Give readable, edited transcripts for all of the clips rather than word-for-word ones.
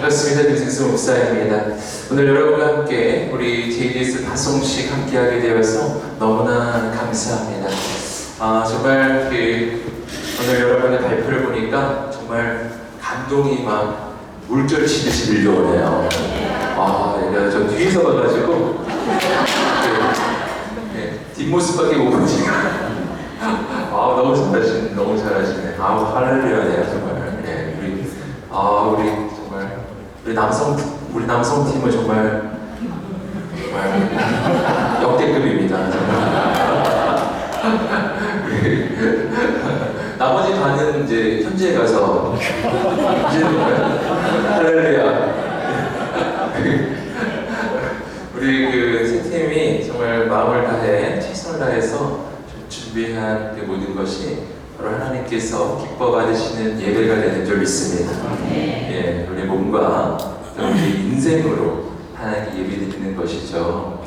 반갑습니다. 유승수 목사입니다. 오늘 여러분과 함께 우리 JDS 파송식 함께하게 되어서 너무나 감사합니다. 정말 오늘 여러분의 발표를 보니까 정말 감동이 막 물결치듯이 밀려오네요. 내가 저 뒤에서 봐가지고 뒷모습밖에 못 보시고 너무 잘하시네. 할렐루야네요 정말. 우리 남성 팀은 정말 역대급입니다. 나머지 반은 이제 현지에 가서 할렐루야. 우리 세 팀이 정말 마음을 다해 최선을 다해서 준비한 그 모든 것이 바로 하나님께서 기뻐 받으시는 예배가 되는 줄 믿습니다. 우리 몸과 우리 인생으로 하나님께 예배드리는 것이죠.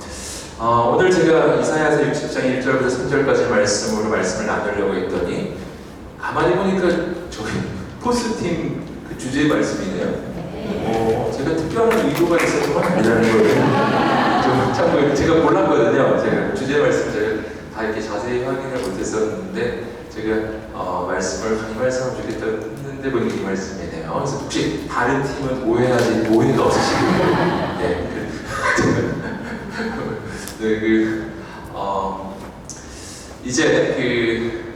오늘 제가 이사야서 60장 1절부터 3절까지 말씀을 나누려고 했더니 가만히 보니까 저기 포스팀 그 주제 말씀이네요. 제가 특별한 의도가 있어서 아니라는 거예요. 참고 제가 몰랐거든요. 제가 주제 말씀 제가 다 이렇게 자세히 확인을 못했었는데 제가 말씀을 이 말씀을 주겠다 했는데 보니 이 말씀이네요. 그래서 혹시 다른 팀은 오해가 없으시고요. 이제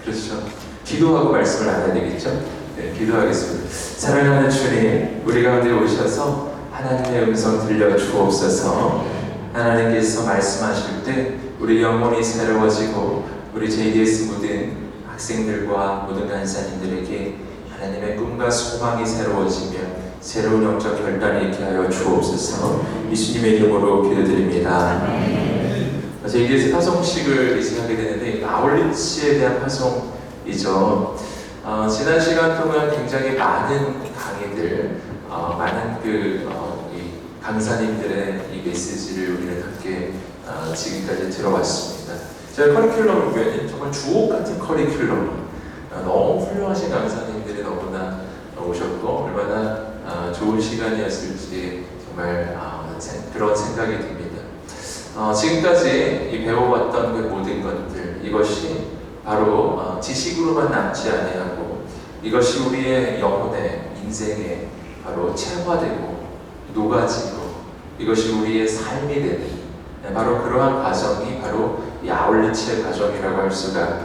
그렇죠. 기도하고 말씀을 나눠야 되겠죠? 기도하겠습니다. 사랑하는 주님, 우리 가운데 오셔서 하나님의 음성 들려 주옵소서. 하나님께서 말씀하실 때 우리 영혼이 새로워지고 우리 JDS 모든 학생들과 모든 간사님들에게 하나님의 꿈과 소망이 새로워지며 새로운 영적 결단이 있게 하여 주옵소서. 예수님의 이름으로 기도드립니다. JDS 파송식을 이제 하게 되는데 아울리치에 대한 파송이죠. 지난 시간 동안 굉장히 많은 강의들, 많은 이 강사님들의 이 메시지를 우리는 함께 지금까지 들어왔습니다. 제가 커리큘럼을 보면 정말 주옥 같은 커리큘럼, 너무 훌륭하신 강사님들이 너무나 오셨고 얼마나 좋은 시간이었을지 정말 그런 생각이 듭니다. 지금까지 이 배워왔던 그 모든 것들, 이것이 바로 지식으로만 남지 아니하고 이것이 우리의 영혼의 인생에 바로 체화되고 녹아지고 이것이 우리의 삶이 되는 바로 그러한 과정이 바로 이 아울리치의 과정이라고 할 수가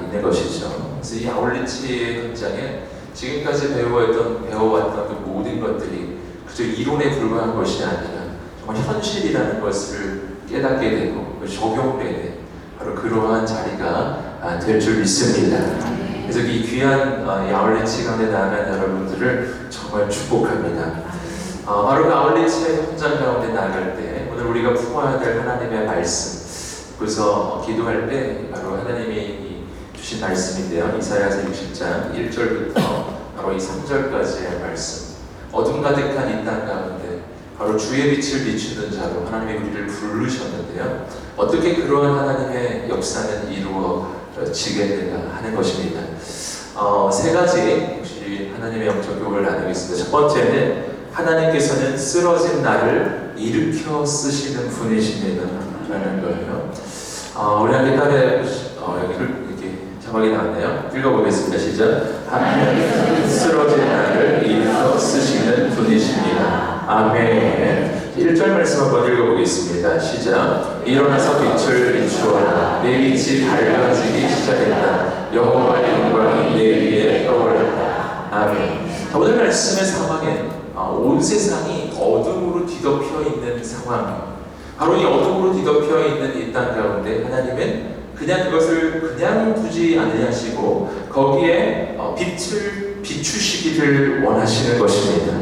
있는 것이죠. 그래서 이 아울리치의 현장에 지금까지 배워왔던 그 모든 것들이 그저 이론에 불과한 것이 아니라 정말 현실이라는 것을 깨닫게 되고 적용되는 바로 그러한 자리가 될 줄 믿습니다. 그래서 이 귀한 아울리치 가운데 나아간 여러분들을 정말 축복합니다. 바로 그 아울리치의 현장 가운데 나아갈 때 오늘 우리가 품어야 될 하나님의 말씀, 그래서 기도할 때 바로 하나님이 주신 말씀인데요. 이사야서 60장 1절부터 바로 이 3절까지의 말씀. 어둠 가득한 이 땅 가운데 바로 주의 빛을 비추는 자로 하나님이 우리를 부르셨는데요. 어떻게 그러한 하나님의 역사는 이루어지겠는가 하는 것입니다. 세 가지 혹시 하나님의 영적 교훈을 나누겠습니다. 첫 번째는 하나님께서는 쓰러진 나를 일으켜 쓰시는 분이십니다 라는 거예요. 우리 함께 따라 이렇게 자막이 나왔네요. 읽어보겠습니다. 시작. 하나님께서는 쓰러진 나를 일으켜 쓰시는 분이십니다. 아멘. 1절 말씀 한번 읽어보겠습니다. 시작. 일어나서 빛을 비추어라. 내 빛이 밝아지기 시작했다. 여호와의 영광이 내 위에 떠올랐다. 아멘. 오늘 말씀의 상황엔 온 세상이 어둠으로 뒤덮여 있는 상황. 바로 이 어둠으로 뒤덮여 있는 이 땅 가운데 하나님은 그냥 그것을 그냥 두지 아니하시고 거기에 빛을 비추시기를 원하시는 것입니다.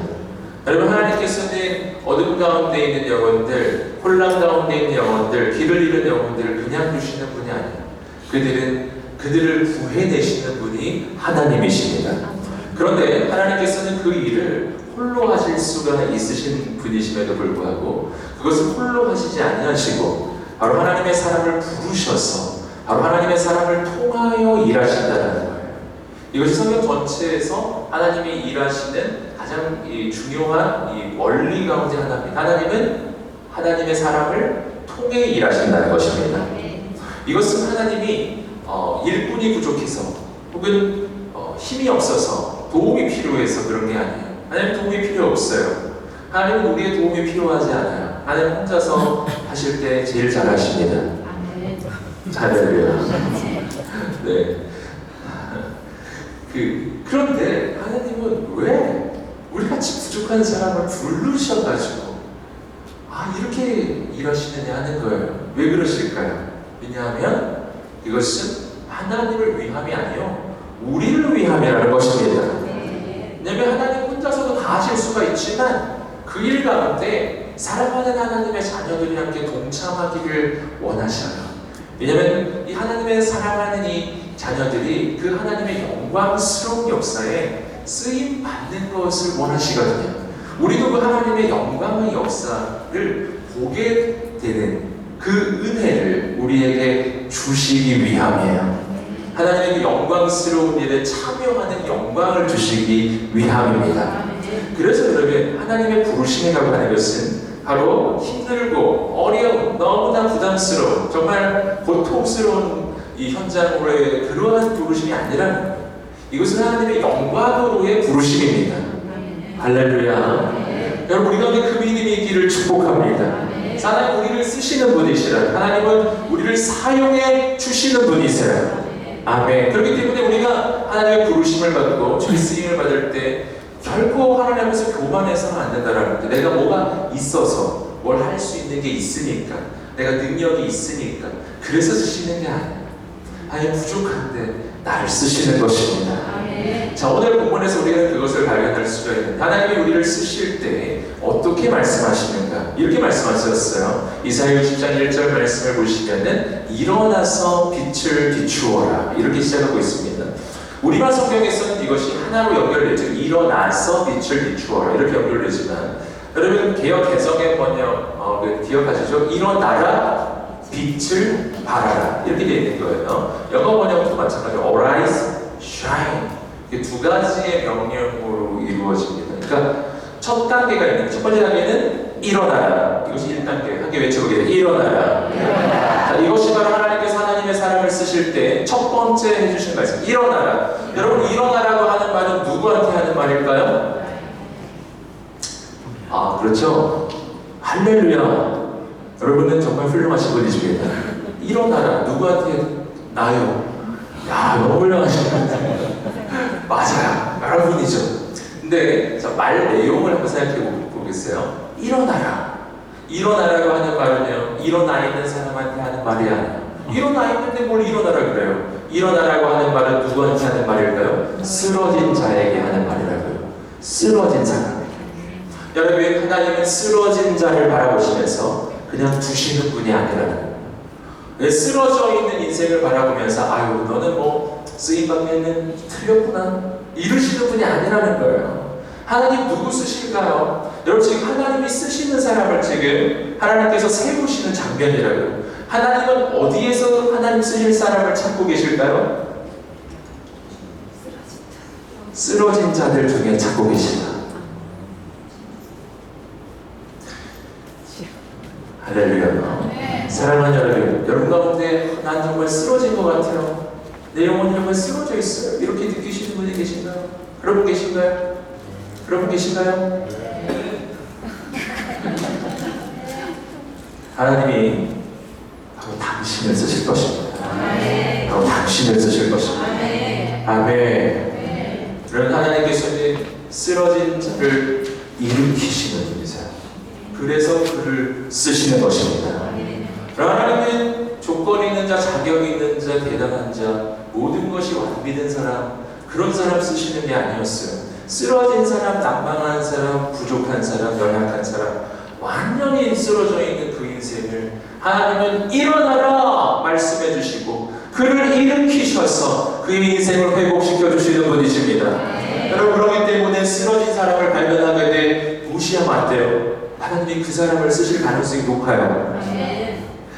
여러분, 하나님께서는 어둠 가운데 있는 영혼들, 혼란 가운데 있는 영혼들, 길을 잃은 영혼들을 그냥 두시는 분이 아니에요. 그들을 구해내시는 분이 하나님이십니다. 그런데 하나님께서는 그 일을 홀로 하실 수가 있으신 분이심에도 불구하고 그것을 홀로 하시지 아니하시고 바로 하나님의 사람을 부르셔서 바로 하나님의 사람을 통하여 일하신다는 거예요. 이것이 성경 전체에서 하나님이 일하시는 가장 중요한 원리 가운데 하나입니다. 하나님은 하나님의 사람을 통해 일하신다는 것입니다. 이것은 하나님이 일꾼이 부족해서 혹은 힘이 없어서 도움이 필요해서 그런 게 아니에요. 하나님 도움이 필요 없어요. 하나님은 우리의 도움이 필요하지 않아요. 하나님 혼자서 하실 때 제일 잘하십니다. 잘해요. 네. 그런데 하나님은 왜 우리같이 부족한 사람을 부르셔가지고 이렇게 일하시느냐 하는 거예요. 왜 그러실까요? 왜냐하면 이것은 하나님을 위함이 아니요 우리를 위함이라는 것입니다. 왜냐하면 하나님 혼자서도 다 하실 수가 있지만 그 일 가운데 사랑하는 하나님의 자녀들이 함께 동참하기를 원하셔요. 왜냐하면 이 하나님의 사랑하는 이 자녀들이 그 하나님의 영광스러운 역사에 쓰임 받는 것을 원하시거든요. 우리도 그 하나님의 영광의 역사를 보게 되는 그 은혜를 우리에게 주시기 위함이에요. 하나님의 그 영광스러운 일에 참여하는 영광을 주시기 위함입니다. 그래서 여러분 하나님의 부르심이라고 하는 것은 바로 힘들고 어려운 너무나 부담스러운 정말 고통스러운 이 현장으로의 그러한 부르심이 아니라 이것은 하나님의 영광으로의 부르심입니다. 할렐루야. 여러분 우리 가운데 그 믿음이 있기를 축복합니다. 하나님 우리를 쓰시는 분이시라. 하나님은 우리를 사용해 주시는 분이세요. 아멘. 그렇기 때문에 우리가 하나님의 부르심을 받고 주의 쓰임을 받을 때 결코 하나님 앞에서 교만해서는 안 된다라는 게 내가 뭐가 있어서 뭘 할 수 있는 게 있으니까 내가 능력이 있으니까 그래서 쓰시는 게 아니에요. 하나님 부족한데 나를 쓰시는 것입니다. 자 오늘 본문에서 우리는 그것을 발견할 수가 있는데 하나님이 우리를 쓰실 때 어떻게 말씀하시는가 이렇게 말씀하셨어요. 이사야 60장 1절 말씀을 보시면은 일어나서 빛을 비추어라 이렇게 시작하고 있습니다. 우리말 성경에서는 이것이 하나로 연결되죠. 일어나서 빛을 비추어라 이렇게 연결되지만 여러분 개역 개성의 번역 기억하시죠? 일어나라 빛을 발하라 이렇게 되어 있는 거예요. 영어 번역도 마찬가지로 arise, shine 이게 두 가지의 명령으로 이루어집니다. 그러니까 첫 단계가 있는 첫 번째 단계는 일어나라 이것이 1단계 함께 외쳐보겠습니다. 일어나라. 자, 이것이 바로 하나님께서 하나님의 사람을 쓰실 때 첫 번째 해주신 말씀 일어나라. 여러분 일어나라고 하는 말은 누구한테 하는 말일까요? 그렇죠. 할렐루야. 여러분은 정말 훌륭하신 분이십니다. 일어나라. 누구한테? 나요. 야, 너무 훌륭하신 분이세요. 맞아요. 여러분이죠. 근데 말 내용을 한번 생각해 보겠어요. 일어나라. 일어나라고 하는 말은요. 일어나 있는 사람한테 하는 말이 아니에요. 일어나 있는데 뭘 일어나라 그래요. 일어나라고 하는 말은 누구한테 하는 말일까요? 쓰러진 자에게 하는 말이라고요. 쓰러진 사람. 여러분 하나님은 쓰러진 자를 바라보시면서 그냥 두시는 분이 아니라는 거예요. 쓰러져 있는 인생을 바라보면서 아유 너는 뭐 쓰임받기에는 틀렸구나 이러시는 분이 아니라는 거예요. 하나님 누구 쓰실까요? 여러분 지금 하나님이 쓰시는 사람을 지금 하나님께서 세우시는 장면이라고요. 하나님은 어디에서 하나님 쓰실 사람을 찾고 계실까요? 쓰러진 자들 중에 찾고 계시다. 할렐루야. 사랑하는 여러분, 여러분 가운데 난 정말 쓰러진 것 같아요. 내 영혼이 정말 쓰러져 있어요. 이렇게 느끼시는 분이 계신가요? 여러분 계신가요? 여러분 계신가요? 하나님이 바로 당신을 쓰실 것입니다. 바로 당신을 쓰실 것입니다. 아멘. 그런 하나님께서 쓰러진 자를 일으키시는 분이세요. 그래서 그를 쓰시는 것입니다. 하나님은 조건 있는 자, 자격 있는 자, 대단한 자, 모든 것이 완비된 사람, 그런 사람 쓰시는 게 아니었어요. 쓰러진 사람, 낭망한 사람, 부족한 사람, 연약한 사람, 완전히 쓰러져 있는 그 인생을 하나님은 일어나라 말씀해 주시고 그를 일으키셔서 그 인생을 회복시켜 주시는 분이십니다. 여러분 그렇기 때문에 쓰러진 사람을 발견하게 돼 무시하면 안 돼요. 하나님이 그 사람을 쓰실 가능성이 높아요.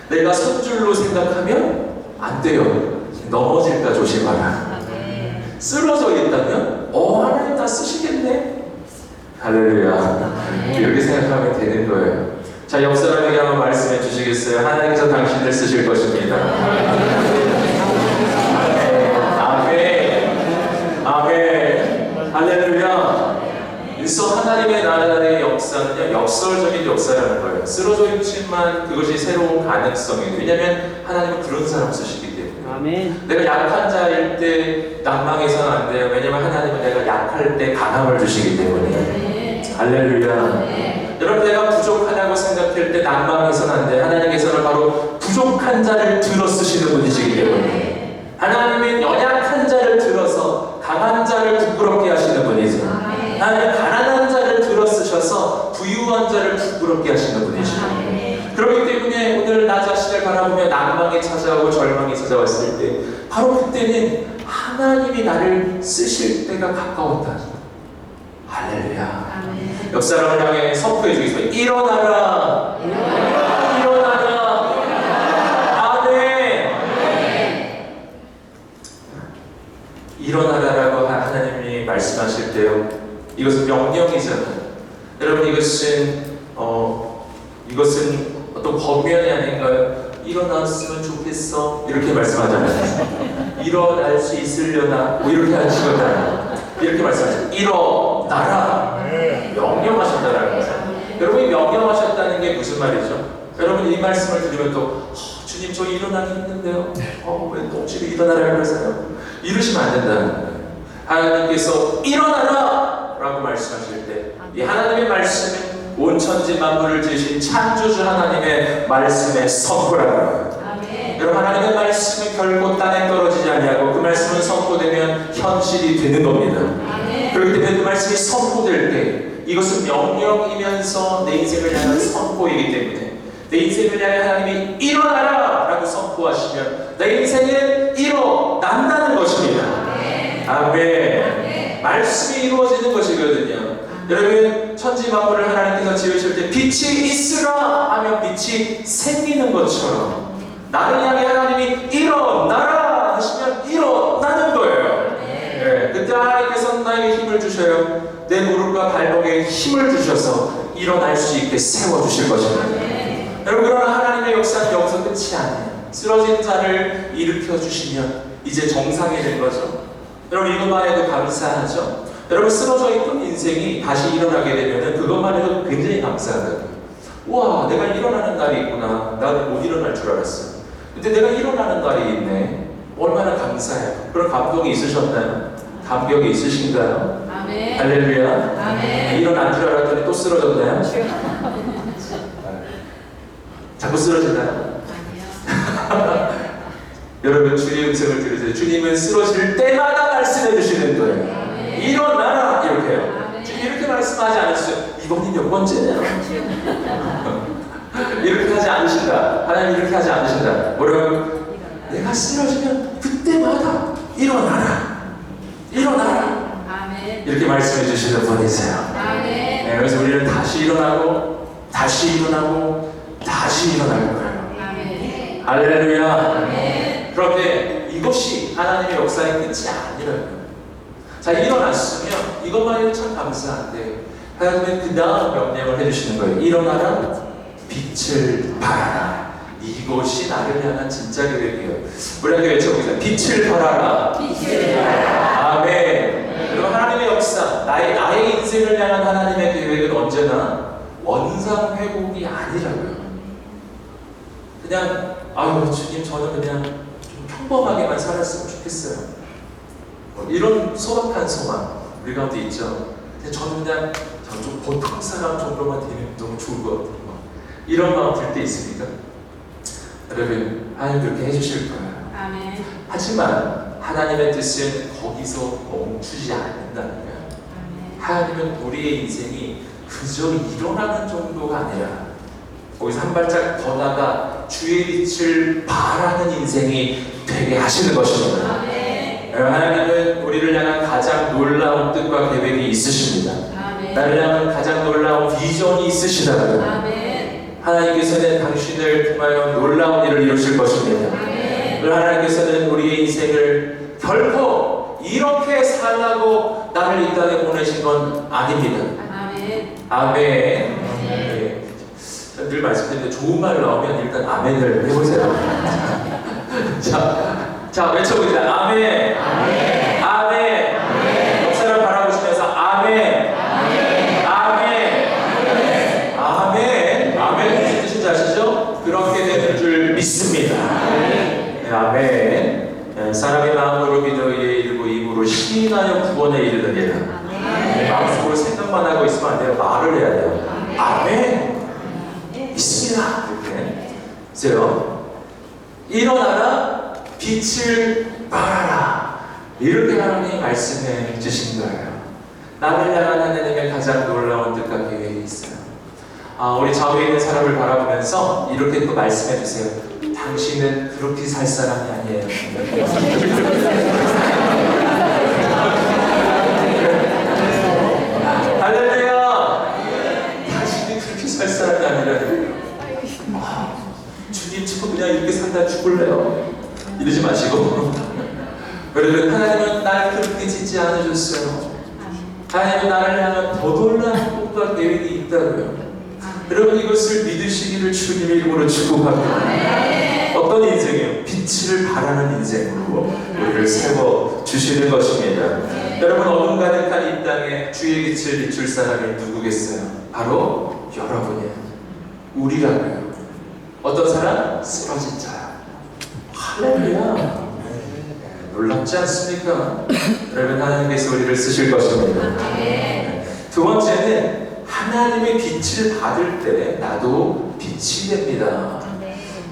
내가 선줄로 생각하면 안 돼요. 넘어질까 조심하라. 쓰러져 있다면 하나님 다 쓰시겠네. 할렐루야. 이렇게 생각하면 되는 거예요. 자, 옆 사람에게 한번 말씀해 주시겠어요? 하나님께서 당신을 쓰실 것입니다. 아멘. 아멘. 할렐루야. 그래서 하나님의 나라의 역사는요, 역설적인 역사라는 거예요. 쓰러져 있지만 그것이 새로운 가능성이에요. 왜냐하면 하나님은 그런 사람 쓰시기 때문에. 아멘. 내가 약한 자일 때 낭망해서는 안 돼요. 왜냐하면 하나님은 내가 약할 때 강함을 주시기 때문에. 할렐루야. 여러분, 내가 부족하다고 생각할 때 낭망해서는 안 돼요. 하나님께서는 바로 부족한 자를 들어 쓰시는 분이시기 때문에. 하나님은 연약한 자를 들어서 강한 자를 부끄럽게 하시는 분이죠. 하나님은 가난한 자를 들어 쓰셔서 부유한 자를 부끄럽게 하시는 분이시죠. 그렇기 때문에 오늘 나 자신을 바라보며 낭망이 찾아오고 절망이 찾아왔을 때 바로 그때는 하나님이 나를 쓰실 때가 가까웠다. 할렐루야. 옆 사람을 향해 선포해 주겠습니다. 일어나라. 일어나라. 아멘. 일어나라라고 하나님이 말씀하실 때요, 이것은 명령이잖아요. 여러분, 이것은 어떤 권면이 아닌가요? 일어났으면 좋겠어, 이렇게 말씀하잖아요. 일어날 수 있으려나, 뭐 이렇게 하시거나 이렇게 말씀하죠. 일어나라. 명령하셨다라는 거죠. 여러분이 명령하셨다는 게 무슨 말이죠? 여러분, 이 말씀을 들으면 또 주님, 저 일어나기 힘든데요. 왜 또 지금 일어나라 그러세요? 이러시면 안 된다는 거예요. 하나님께서 일어나라 라고 말씀하실 때 이 하나님의 말씀은 온 천지 만물을 지으신 창조주 하나님의 말씀의 선포라는 거예요. 여러분, 하나님의 말씀은 결코 땅에 떨어지지 아니하고 그 말씀은 선포되면 현실이 되는 겁니다. 그렇기 때문에 그 말씀이 선포될 때 이것은 명령이면서 내 인생을 향한 선포이기 때문에 내 인생을 향해 하나님이 일어나라 라고 선포하시면 내 인생은 일어난다는 것입니다. 아멘. 말씀이 이루어지는 것이거든요. 여러분, 천지 만물을 하나님께서 지으실 때 빛이 있으라 하면 빛이 생기는 것처럼 나를 향해 하나님이 일어나라 하시면 일어나는 거예요. 네. 그때 하나님께서 나에게 힘을 주셔요. 내 무릎과 발목에 힘을 주셔서 일어날 수 있게 세워주실 것입니다. 여러분, 그러나 하나님의 역사는 여기서 끝이 아니에요. 쓰러진 자를 일으켜 주시면 이제 정상이 된 거죠. 여러분, 이것만 해도 감사하죠. 여러분, 쓰러져 있던 인생이 다시 일어나게 되면 그것만 해도 굉장히 감사하거든요. 우와, 내가 일어나는 날이 있구나. 나는 못 일어날 줄 알았어. 근데 내가 일어나는 날이 있네. 얼마나 감사해요. 그런 감동이 있으셨나요? 감격이 있으신가요? 아멘. 할렐루야. 아멘. 일어난 줄 알았더니 또 쓰러졌나요? 자꾸 쓰러지나요? 아니요. 여러분, 주의 음성을 들으세요. 주님은 쓰러질 때마다 말씀해 주시는 거예요. 일어나라 이렇게요. 주님 이렇게 말씀하지 않으시죠? 이번이 몇 번째냐? 이렇게 하지 않으신다. 하나님 이렇게 하지 않으신다. 뭐라고? 내가 쓰러지면 그때마다 일어나라. 일어나라. 아멘. 이렇게 말씀해 주시는 분이세요. 아멘. 네, 그래서 우리는 다시 일어나고 다시 일어나고 다시 일어날 거예요. 아멘. 할렐루야. 아멘. 그런데 이것이 하나님의 역사의 끝이 아니라고요. 자, 일어났으면 이것만 해도 참 감사한데 하나님은 그 다음 명령을 해주시는 거예요. 일어나라, 빛을 발하라. 이것이 나를 향한 진짜 계획이에요. 우리 함께 외쳐보겠습니다. 빛을 발하라. 빛을 발하라. 아멘. 여러분, 하나님의 역사, 나의 인생을 향한 하나님의 계획은 언제나 원상 회복이 아니라고요. 그냥 아유 주님, 저는 그냥 좀 평범하게만 살았으면 좋겠어요. 이런 소박한 소망 우리 가운데 있죠. 근데 저는 그냥 좀 보통 사람 정도만 되면 너무 좋을 것 같아요. 이런 마음 들 때 있습니까? 여러분, 하나님 그렇게 해주실 거예요. 아멘. 하지만 하나님의 뜻은 거기서 멈추지 않는다는 거예요. 아멘. 하나님은 우리의 인생이 그저 일어나는 정도가 아니라 거기서 한 발짝 더 나가 주의 빛을 발하는 인생이 되게 하시는 것입니다. 아멘. 하나님은 우리를 향한 가장 놀라운 뜻과 계획이 있으십니다. 아멘. 나를 향한 가장 놀라운 비전이 있으시다고요. 아멘. 하나님께서는 당신을 통하여 놀라운 일을 이루실 것입니다. 아멘. 하나님께서는 우리의 인생을 결코 이렇게 살라고 나를 이 땅에 보내신 건 아닙니다. 아멘. 아멘. 네. 늘 말씀드리는데 좋은 말 나오면 일단 아멘을 해보세요. 자 외쳐보자. 아멘. 아멘. 아멘. 옆 사람 바라보시면서 아멘. 아멘. 아멘. 아멘. 무슨 뜻인지 아시죠? 그렇게 되는 줄 믿습니다. 네, 아멘. 네, 사람이 마음으로 믿어 이르고 입으로 시인하여 구원에 이르느니라. 마음속으로 생각만 하고 있으면 안 돼요. 말을 해야 돼요. 아멘. 믿습니다. 이렇게. 보세요. 일어나라. 빛을 발하라. 이렇게 하나님이 말씀해 주신 거예요. 나를 향한 하나님의 가장 놀라운 뜻과 계획이 있어요. 우리 좌우에 있는 사람을 바라보면서 이렇게 또 말씀해 주세요. 당신은 그렇게 살 사람이 아니에요. 할렐루야! 당신이 그렇게 살 사람이 아니라요. 주님, 저 그냥 이렇게 살다 죽을래요. 이러지 마시고. 여러분, 하나님은 날 그렇게 짓지 않으셨어요. 하나님은 나를 향한 더 놀라운 꿈과 계획이 있다고요. 여러분, 이것을 믿으시기를 주님의 이름으로 축복합니다. 어떤 인생이에요? 빛을 발하는 인생으로 우리를 세워주시는 것입니다. 여러분, 어둠 가득한 이 땅에 주의 빛을 비출 사람이 누구겠어요? 바로 여러분이에요. 우리라고요. 어떤 사람? 쓰러진 자야. 할렐루야. 놀랍지 않습니까? 여러분, 하나님께서 우리를 쓰실 것입니다. 두 번째는 하나님의 빛을 받을 때 나도 빛이 됩니다.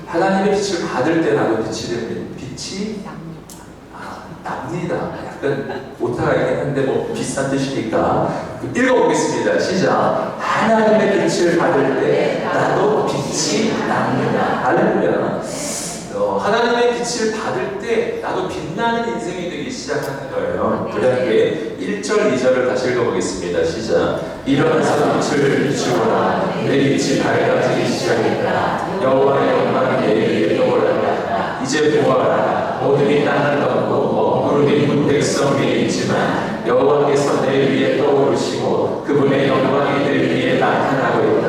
하나님의 빛을 받을 때 나도 빛이 됩니다. 빛이 납니다. 약간 오타가긴 한데 뭐 비슷한 뜻이니까 읽어보겠습니다. 시작. 하나님의 빛을 받을 때 나도 빛이 납니다. 할렐루야. 하나님의 빛을 받을 때 나도 빛나는 인생이 되기 시작하는 거예요. 그 다음에 1절, 2절을 다시 읽어보겠습니다. 시작. 일어나서 빛을 비추어라. 내 빛이 밝아지기 시작했다. 여호와의 영광이 내 위에 떠오른다. 이제 보아라. 어둠이 땅을 덮고 구름이 문 백성 위에 있지만 여호와께서 내 위에 떠오르시고 그분의 영광이 내 위에 나타나고 있다.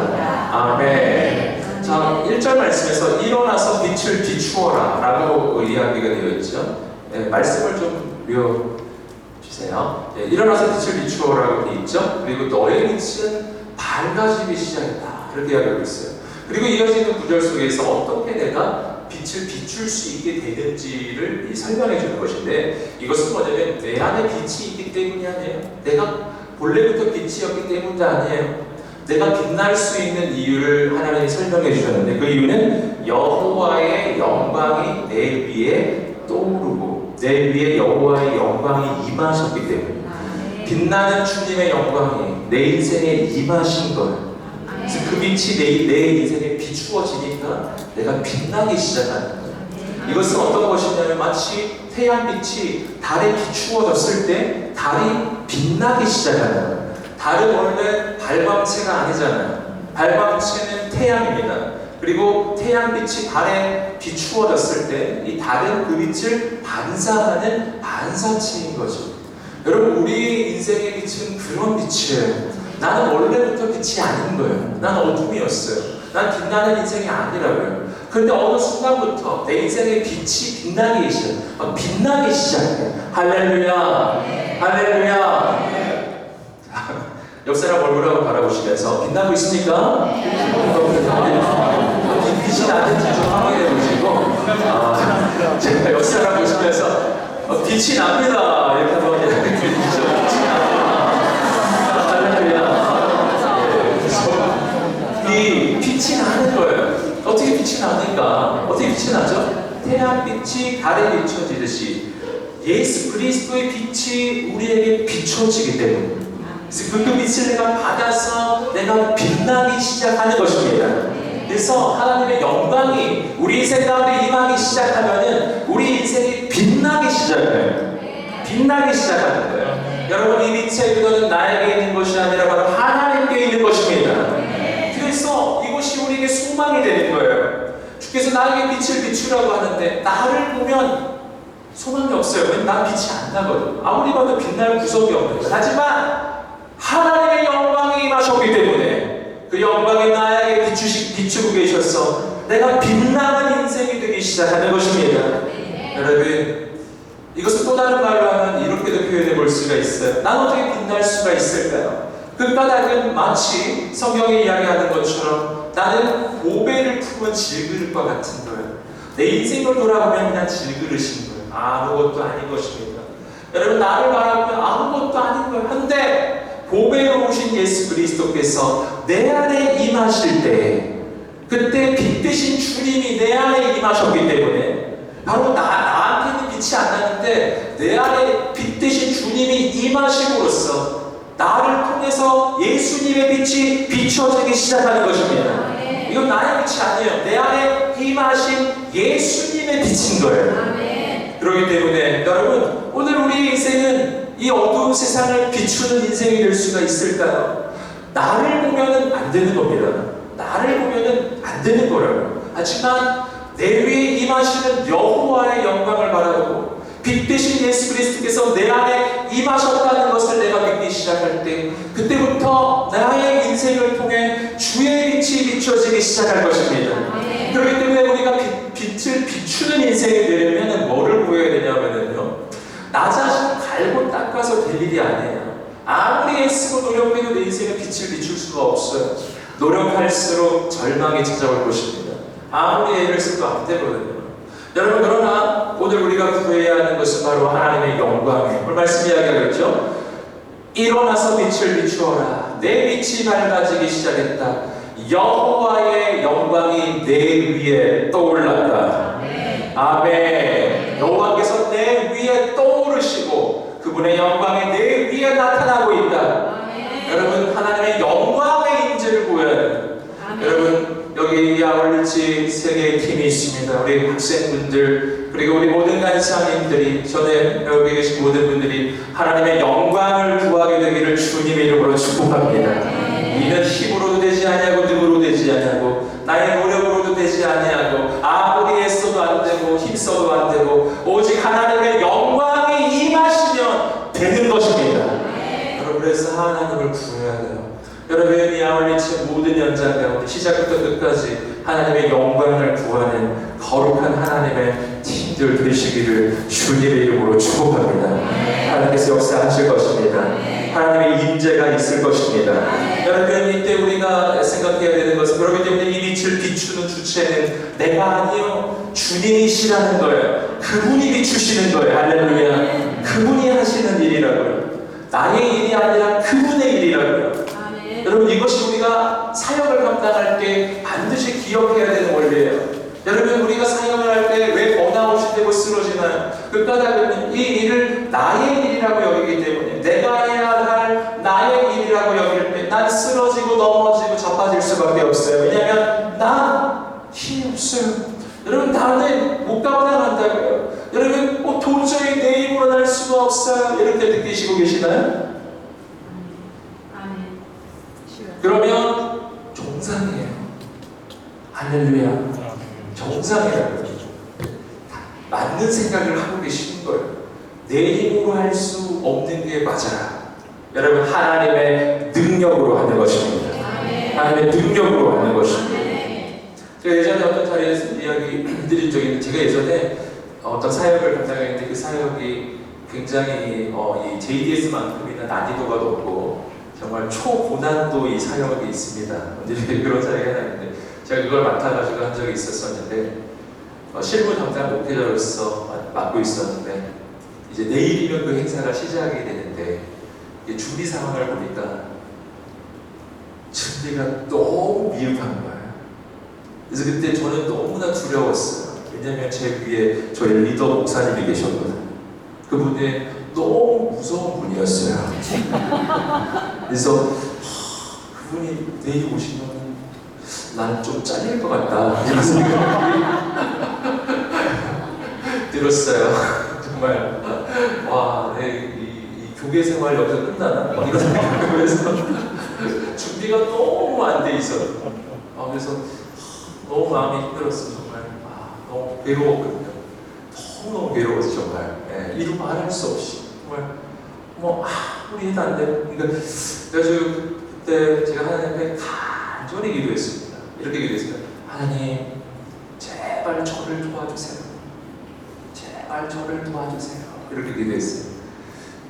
아멘. 자, 1절 말씀에서 일어나서 빛을 비추어라 라고 이야기가 되어 있죠. 네, 말씀을 좀 읽어주세요. 네, 일어나서 빛을 비추어라 라고 되어 있죠. 그리고 너의 빛은 밝아지기 시작했다. 이렇게 이야기하고 있어요. 그리고 이어지는 구절 속에서 어떻게 내가 빛을 비출 수 있게 되는지를 설명해 주는 것인데, 이것은 뭐냐면 내 안에 빛이 있기 때문이 아니에요. 내가 본래부터 빛이었기 때문도 아니에요. 내가 빛날 수 있는 이유를 하나님이 설명해 주셨는데, 그 이유는 여호와의 영광이 내 위에 떠오르고 내 위에 여호와의 영광이 임하셨기 때문입니다. 빛나는 주님의 영광이 내 인생에 임하신 거예요. 그래서 그 빛이 내 인생에 비추어지니까 내가 빛나기 시작하는 거예요. 이것은 어떤 것이냐면 마치 태양빛이 달에 비추어졌을 때 달이 빛나기 시작하는 거예요. 달은 원래 발광체가 아니잖아요. 발광체는 태양입니다. 그리고 태양빛이 달에 비추어졌을 때 이 달은 그 빛을 반사하는 반사체인 거죠. 여러분, 우리 인생의 빛은 그런 빛이에요. 나는 원래부터 빛이 아닌 거예요. 나는 어둠이었어요. 난 빛나는 인생이 아니라고요. 그런데 어느 순간부터 내 인생의 빛이 빛나기 시작해. 할렐루야. 할렐루야. 옆 사람 얼굴 한번 바라보시면서 빛나고 있습니까? 빛이 나는지 좀 확인해 보시고, 제가 옆 사람 보시면서 빛이 납니다. 이렇게 한번 얘기해 주시죠. 빛이 납니다. 할렐루야. 이 빛이 나는 거예요. 어떻게 빛이 나는가? 어떻게 빛이 나죠? 태양빛이 달에 비춰지듯이 예수 그리스도의 빛이 우리에게 비춰지기 때문에, 그 빛을 내가 받아서 내가 빛나기 시작하는 것입니다. 그래서 하나님의 영광이 우리 인생 가운데 임하기 시작하면은 우리 인생이 빛나기 시작해요. 빛나기 시작하는 거예요. 여러분, 이 빛의 근원은 나에게 있는 것이 아니라 바로 하나님께 있는 것입니다. 그래서 이것이 우리에게 소망이 되는 거예요. 주께서 나에게 빛을 비추라고 하는데 나를 보면 소망이 없어요. 난 빛이 안 나거든. 아무리 봐도 빛날 구석이 없는 거예요. 하지만 하나님의 영광이 임하셨기 때문에 그 영광이 나에게 비추고 계셔서 내가 빛나는 인생이 되기 시작하는 것입니다. 여러분, 이것을 또 다른 말로 하면 이렇게도 표현해 볼 수가 있어요. 난 어떻게 빛날 수가 있을까요? 그 까닭은 마치 성경이 이야기하는 것처럼 나는 보배를 품은 질그릇과 같은 거예요. 내 인생을 돌아보면 그냥 질그릇인 거예요. 아무것도 아닌 것입니다. 여러분, 나를 바라보면 아무것도 아닌 거예요. 한데 보배로 오신 예수 그리스도께서 내 안에 임하실 때, 그때 빛 대신 주님이 내 안에 임하셨기 때문에 바로 나한테는 빛이 안 나는데 내 안에 빛 대신 주님이 임하심으로써 나를 통해서 예수님의 빛이 비춰지기 시작하는 것입니다. 이건 나의 빛이 아니에요. 내 안에 임하신 예수님의 빛인 거예요. 그렇기 때문에 여러분, 오늘 우리의 인생은 이 어두운 세상을 비추는 인생이 될 수가 있을까요? 나를 보면은 안 되는 겁니다. 나를 보면은 안 되는 거라고요. 하지만 내 위에 임하시는 여호와의 영광을 바라보고 빛 대신 예수 그리스도께서 내 안에 임하셨다는 것을 내가 믿기 시작할 때, 그때부터 나의 인생을 통해 주의 빛이 비춰지기 시작할 것입니다. 그렇기 때문에 우리가 빛을 비추는 인생이 되려면 뭐를 보여야 되냐면요, 나 자신을 갈고 닦아서 될 일이 아니에요. 아무리 애쓰고 노력해도 내 인생에 빛을 비출 수가 없어요. 노력할수록 절망이 찾아올 것입니다. 아무리 애를 써도 안 되거든요. 여러분, 그러나 오늘 우리가 구해야 하는 것은 바로 하나님의 영광이에요. 오늘 말씀 이야기하겠죠? 일어나서 빛을 비추어라. 내 빛이 밝아지기 시작했다. 여호와의 영광이 내 위에 떠올랐다. 아멘. 여호와께서 내 위에 떠오르시고 그분의 영광이 내 위에 나타나고 있다. 여러분, 하나님의 영광의 임재를 보여야 돼요. 여러분, 여기 아울리치 세계의 팀이 있습니다. 우리 학생분들, 그리고 우리 모든 간사님들이, 전에 여기 계신 모든 분들이 하나님의 영광을 구하게 되기를 주님의 이름으로 축복합니다. 이는 힘으로도 되지 아니하고 능으로 되지 아니하고 나의 노력으로도 되지 아니하고 아무리 애써도 안 되고 힘써도 안 되고 오직 하나님의 영광이 임하시면 되는 것입니다. 여러분, 그래서 하나님을 구해야 돼요. 여러분, 이 아울리치 모든 연장 가운데 시작부터 끝까지 하나님의 영광을 구하는 거룩한 하나님의 팀들 되시기를 주님의 이름으로 축복합니다. 하나님께서 역사하실 것입니다. 하나님의 임재가 있을 것입니다. 여러분, 이때 우리가 생각해야 되는 것은, 그렇기 때문에 이 빛을 비추는 주체는 내가 아니요 주님이시라는 거예요. 그분이 비추시는 거예요. 할렐루야. 그분이 하시는 일이라고요. 나의 일이 아니라 그분의 일이라고요. 여러분, 이것이 우리가 사역을 감당할 때 반드시 기억해야 되는 원리예요. 여러분, 우리가 사역을 할 때 왜 번아웃이 되고 쓰러지나요? 그 까닭은 이 일을 나의 일이라고 여기기 때문에, 내가 해야 할 나의 일이라고 여길 때 난 쓰러지고 넘어지고 자빠질 수밖에 없어요. 왜냐하면 난 힘이 없어요. 여러분, 나는 못 감당한다고요. 여러분, 도저히 내 힘으로 날 수가 없어요. 이렇게 느끼시고 계시나요? 그러면 정상이에요. 할렐루야. 정상이라고요. 맞는 생각을 하고 계시는 거예요. 내 힘으로 할 수 없는 게 맞아요. 여러분, 하나님의 능력으로 하는 것입니다. 하나님의 능력으로 하는 것입니다. 제가 예전에 어떤 자리에서 이야기 드린 적이 있는데, 제가 예전에 어떤 사역을 감당했는데 그 사역이 굉장히 이 JDS만큼이나 난이도가 높고 정말 초고난도 이 사역이 있습니다. 언제 그런 사역이 하나 있는데, 제가 그걸 맡아가지고 한 적이 있었는데, 실무 담당 목회자로서 맡고 있었는데, 이제 내일이면 그 행사가 시작이 되는데, 준비 상황을 보니까 준비가 너무 미흡한 거예요. 그래서 그때 저는 너무나 두려웠어요. 왜냐하면 제 위에 저희 리더 목사님이 계셨거든요. 그분이 너무 무서운 분이었어요. 그래서 그분이 내일 오시면 난 좀 잘릴 것 같다, 이런 생각이 들었어요. 정말 와, 이 교계 생활 여기서 끝나나? 이런 생각을 해서 준비가 너무 안 돼 있어요. 그래서 너무 마음이 힘들었어요. 정말 너무 괴로웠거든요. 너무너무 괴로워서 정말 이루 말할 수 없이 정말 우리 해도 안 되고 그러니까 그래가지고 그때 제가 하나님 앞에 간절히 기도했습니다. 이렇게 기도했습니다. 하나님 제발 저를 도와주세요. 제발 저를 도와주세요. 이렇게 기도했어요.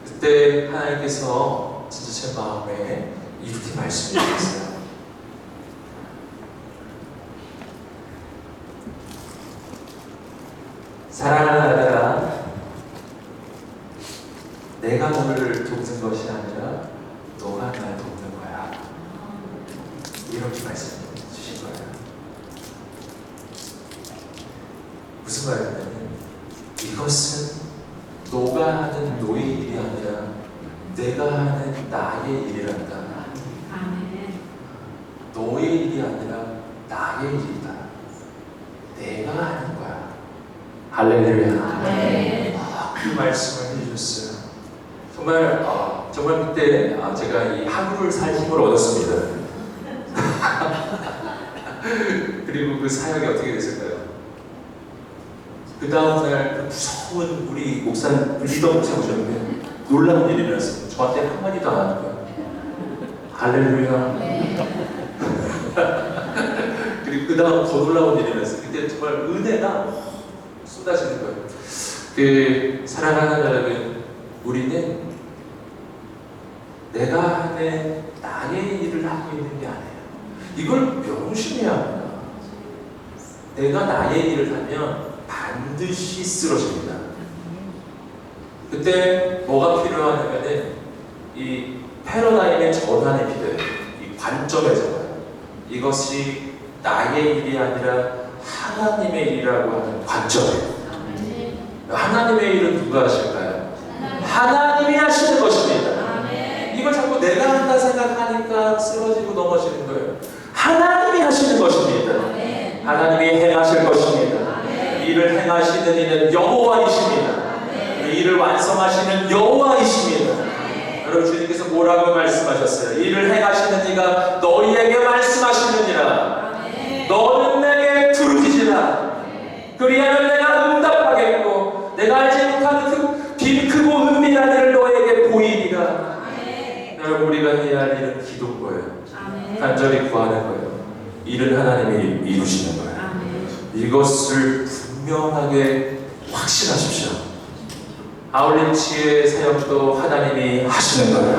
그때 하나님께서 진짜 제 마음에 이렇게 말씀해 주셨어요. 사랑하는 아들아, 내가 너를 돕는 것이 아니라 너가 날 돕는 거야. 이렇게 말씀해 주신 거예요. 무슨 말이냐면 이것은 너가 하는 너의 일이 아니라 내가 하는 나의 일이란다. 아멘. 너의 일이 아니라 나의 일이다. 내가 하는 거야. 할렐루야. 아멘. 그 말씀을 해주셨어요. 정말 그때 제가 이 하루를 살 힘을 얻었습니다. 그리고 그 사역이 어떻게 됐을까요? 그 다음날 그 무서운 우리 목사님, 리더 목사 오셨는데 놀라운 일이 일어났어요. 저한테 한마디도 안 하는 거예요. 할렐루야. 그리고 그 다음 더 놀라운 일이 일어났어요. 그때 정말 은혜가 쏟아지는 거예요. 그 사랑하는 여러분, 우리는 내가 하는 나의 일을 하고 있는 게 아니에요. 이걸 명심해야 합니다. 내가 나의 일을 하면 반드시 쓰러집니다. 그때 뭐가 필요하냐면은 이 패러다임의 전환이 필요해요. 이 관점의 전환. 이것이 나의 일이 아니라 하나님의 일이라고 하는 관점이에요. 하나님의 일은 누가 하실까요? 하나님이 하시는 것입니다. 이걸 자꾸 내가 한다 생각하니까 쓰러지고 넘어지는 거예요. 하나님이 하시는 것입니다. 하나님이 행하실 것입니다. 일을 행하시는 이는 여호와이십니다. 일을 완성하시는 여호와이십니다. 여러분, 주님께서 뭐라고 말씀하셨어요? 일을 행하시는 이가 너희에게 말씀하시느니라. 너는 내게 부르짖으라. 그리하면 내가 응답하겠고 내가 알지 못하는 빈 크고 은밀한 일을 너에게 보이리라. 여러분, 우리가 해야 할 일은 기도인 거예요. 간절히 구하는 거예요. 일은 하나님이 이루시는 거예요. 이것을 분명하게 확신하십시오. 아울리치의 사역도 하나님이 하시는 거예요.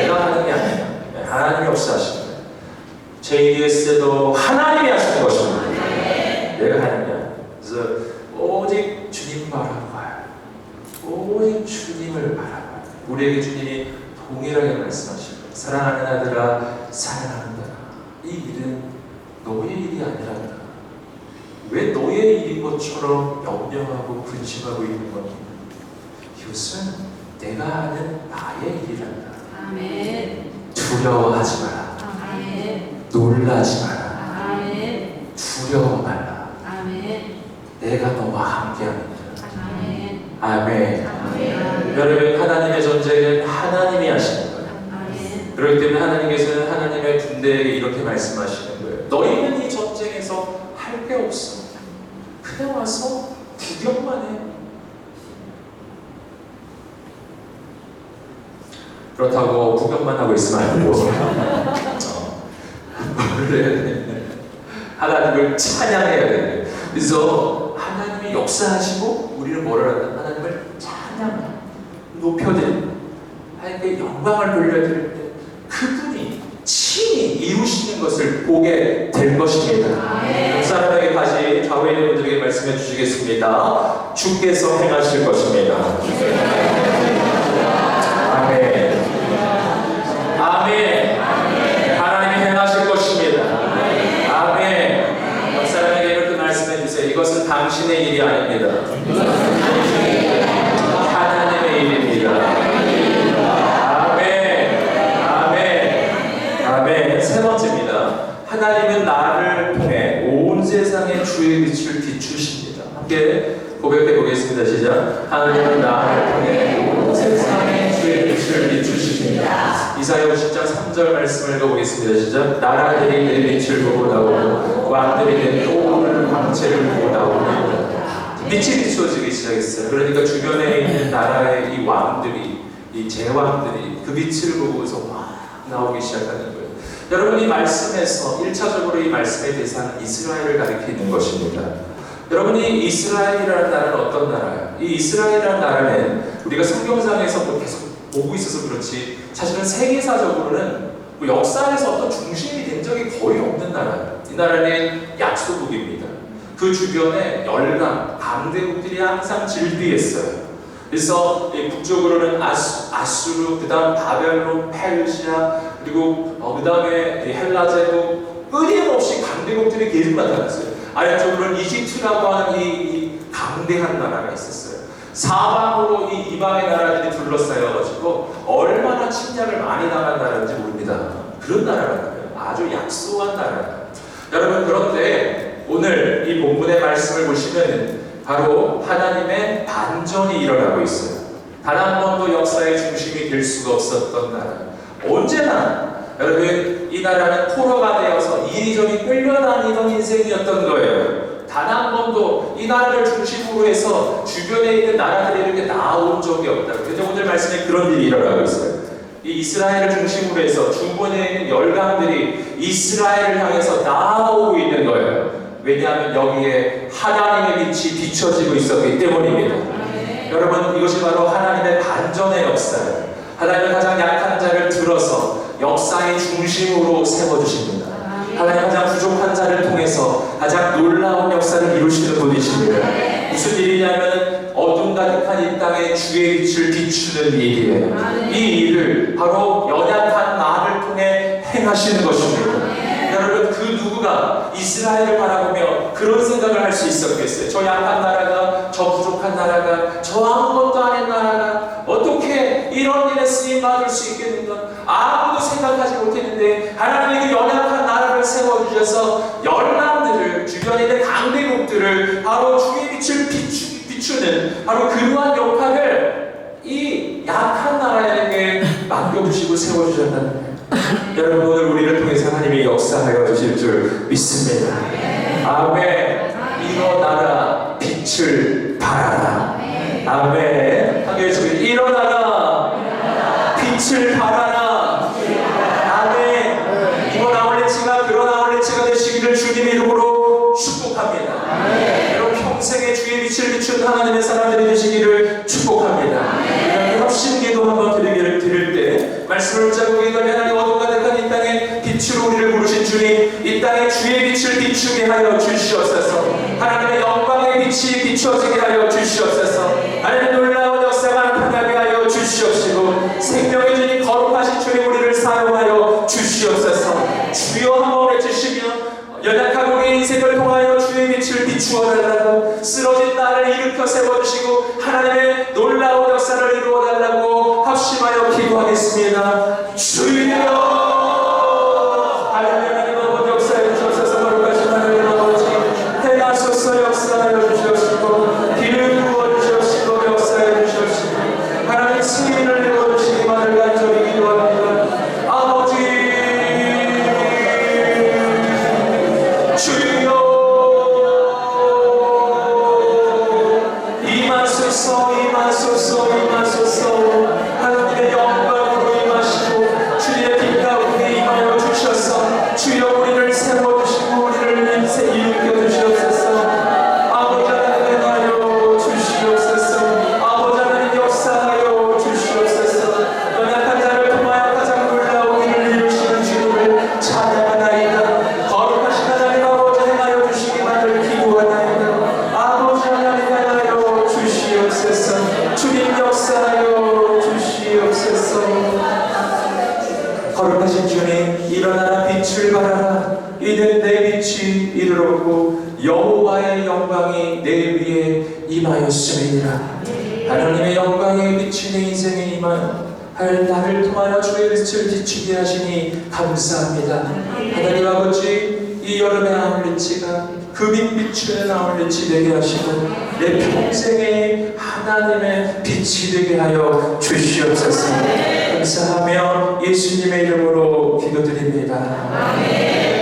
내가 하는 게 아니에요. 하나님이 없어 하시는 거예요. JDS도 하나님이 하시는 것입니다. 내가 하는 게 아니에요. 그래서 오직 주님 바라봐요. 오직 주님을 바라봐요. 우리에게 주님이 동일하게 말씀하시고, 사랑하는 아들아, 사랑하는다. 이 일은 너의 일이 아니란다. 왜 너의 일인 것처럼 염려하고 근심하고 있는 겁니까? 이것은 내가 하는 나의 일이란다. 아멘. 두려워하지 마라. 아멘. 놀라지 마라. 아멘. 두려워 말라. 아멘. 내가 너와 함께합니다. 아멘. 아멘. 아멘. 여러분, 하나님의 전쟁은 하나님이 하시는 거예요. 아멘. 그렇기 때문에 하나님께서는 하나님의 군대에게 이렇게 말씀하시는 거예요. 너희는 이 전쟁에서 할 게 없어. 그냥 와서 구경만 해. 그렇다고 구경만 하고 있으면 안 되고 하나님을 찬양해야 돼요. 그래서 하나님이 역사하시고 우리는 뭐를 한다? 하나님을 찬양, 높여드리고 하나님께 영광을 돌려드릴 때 그분이 친히 이루시는 것을 보게 될 것입니다. 그 사람에게 다시 좌우에 있는 분들에게 말씀해 주시겠습니다. 주께서 행하실 것입니다. 아멘. 아멘. 하나님이 행하실 것입니다. 아멘. 옆 사람에게 이렇게 말씀해 주세요. 이것은 당신의 일이 아닙니다. 하나님의 일입니다. 아멘. 아멘. 아멘. 세 번째입니다. 하나님은 나를 통해 온 세상의 주의 빛을 비추십니다. 함께 고백해 보겠습니다. 시작. 하나님은 나를 통해 온 세상의 주의 빛을 비추십니다. 이사야 50장 3절 말씀을 읽어보겠습니다. 시작. 나라들이 내 빛을 보고 나오고 왕들이 내 또 오는 광채를 보고 나옵니다. 빛이 비춰지기 시작했어요. 그러니까 주변에 있는 나라의 이 왕들이, 이 제왕들이 그 빛을 보고서 막 나오기 시작하는 거예요. 여러분, 이 말씀에서 1차적으로 이 말씀의 대상은 이스라엘을 가리키는 것입니다. 여러분이 이스라엘이라는 나라는 어떤 나라예요? 이 이스라엘이라는 나라는 우리가 성경상에서 뭐 계속 보고 있어서 그렇지 사실은 세계사적으로는 뭐 역사에서 어떤 중심이 된 적이 거의 없는 나라예요. 이 나라는 약소국입니다. 그 주변에 열강, 강대국들이 항상 질비했어요. 그래서 북쪽으로는 아수르, 그 다음 바벨론, 페르시아, 그리고 그 다음에 헬라제국, 끊임없이 강대국들이 계속 나타났어요. 아래쪽으로는 이집트라고 하는 이 강대한 나라가 있었어요. 사방으로 이 이방의 나라들이 둘러싸여가지고 얼마나 침략을 많이 당한 나라인지 모릅니다. 그런 나라라는 거예요. 아주 약소한 나라예요. 여러분, 그런데 오늘 이 본문의 말씀을 보시면 바로 하나님의 반전이 일어나고 있어요. 단 한 번도 역사의 중심이 될 수가 없었던 나라. 언제나 여러분, 이 나라는 포로가 되어서 이리저리 끌려다니던 인생이었던 거예요. 단 한 번도 이 나라를 중심으로 해서 주변에 있는 나라들이 이렇게 나온 적이 없다. 그런데 오늘 말씀에 그런 일이 일어나고 있어요. 이 이스라엘을 중심으로 해서 주변에 있는 열강들이 이스라엘을 향해서 나오고 있는 거예요. 왜냐하면 여기에 하나님의 빛이 비춰지고 있었기 때문입니다. 여러분, 이것이 바로 하나님의 반전의 역사예요. 하나님은 가장 약한 자를 들어서 역사의 중심으로 세워주십니다. 하나님 가장 부족한 자를 통해서 가장 놀라운 역사를 이루시는 분이십니다. 무슨 일이냐면 어둠 가득한 이 땅에 주의 빛을 비추는 일이에요. 이 일을 바로 연약한 나를 통해 행하시는 것입니다. 여러분, 그 누구가 이스라엘을 바라보며 그런 생각을 할 수 있었겠어요? 저 약한 나라가, 저 부족한 나라가, 저 아무것도 아닌 나라가 어떻게 이런 일에 쓰임 받을 수 있겠는가? 아무도 생각하지 못했는데 하나님이 그 연약한 나라를 세워주셔서 열방들을, 주변에 있는 강대국들을 바로 주의 빛을 비추는 바로 그러한 역할을 이 약한 나라에게 맡겨주시고 세워주셨다는 거예요. 여러분, 오늘 우리를 통해서 하나님이 역사하여 주실 줄 믿습니다. 아멘. 일어나라, 빛을 발하라. 아멘. 함께 해주세요. 일어나라, 빛을 발하라. 아멘. 이번 아울렛치가 그런 아울렛치가 되시기를 주님의 이름으로 축복합니다. 여러분, 평생에 주의 빛을 비춘 하나님의 사람들이 되시기를 축복합니다. 협심기도 한번 드릴 때 말씀을 붙잡고 기도하면 하나님 어둠 가득한 이 땅에 빛으로 우리를 부르신 주님, 이 땅에 주의 빛을 비추게 하여 주시옵소서. 하나님의 영광의 빛이 비춰지게 하여 주시옵소서. 하나님의 놀라운 역사가 나타나게 하여 주시옵시고 생명의 주님, 거룩하신 주님, 우리를 사용하여 주시옵소서. 주여 한번 외치시며 연약한 우리의 인생을 통하여 주의 빛을 비추어달라고, 쓰러진 나를 일으켜 세워주시고 하나님의 놀라운 역사를 이루어달라고 합심하여 기도하겠습니다. 주여, 하나님 아버지 역사해 주셔서 거룩하신 하나님 아버지 행하소서. 역사하여 주시옵시고 길을 부어주시옵시고 역사해 주시옵시고 하나님 승인을 이루어주시기만을 간절히 기도합니다. 아버지 주여, 임하소서, 임하소서, 임하소서. 하나님의 영광으로 임하시고 주의 빛 가운데 임하여 주셔서 주여 우리를 세워주시고 우리를 일으켜 주시옵소서. 아버지 하나님 하여 주시옵소서. 아버지 하나님 역사하여 주시옵소서. 연약한 자를 통하여 가장 놀라운 일을 이루시는 주님을 찬양하나이다. 거룩하신 하나님 아버지 행하여 주시기만을 기도하나이다. 아버지 하나님 하여 주시옵소서. 주님 역사하여 주시옵소서. 거룩하신 주님, 일어나라, 빛을 발하라. 이는 내 빛이 이르렀고 여호와의 영광이 내 위에 임하였음이니라. 하나님의 영광의 빛이 내 인생에 임하여 나를 통하여 주의 빛을 비추게 하시니 감사합니다. 하나님 아버지, 이 여름의 아울렛치가 금인 비추는 아울렛이 되게 하시고 내 평생에 하나님의 빛이 되게 하여 주시옵소서. 감사하며 예수님의 이름으로 기도드립니다. 아멘.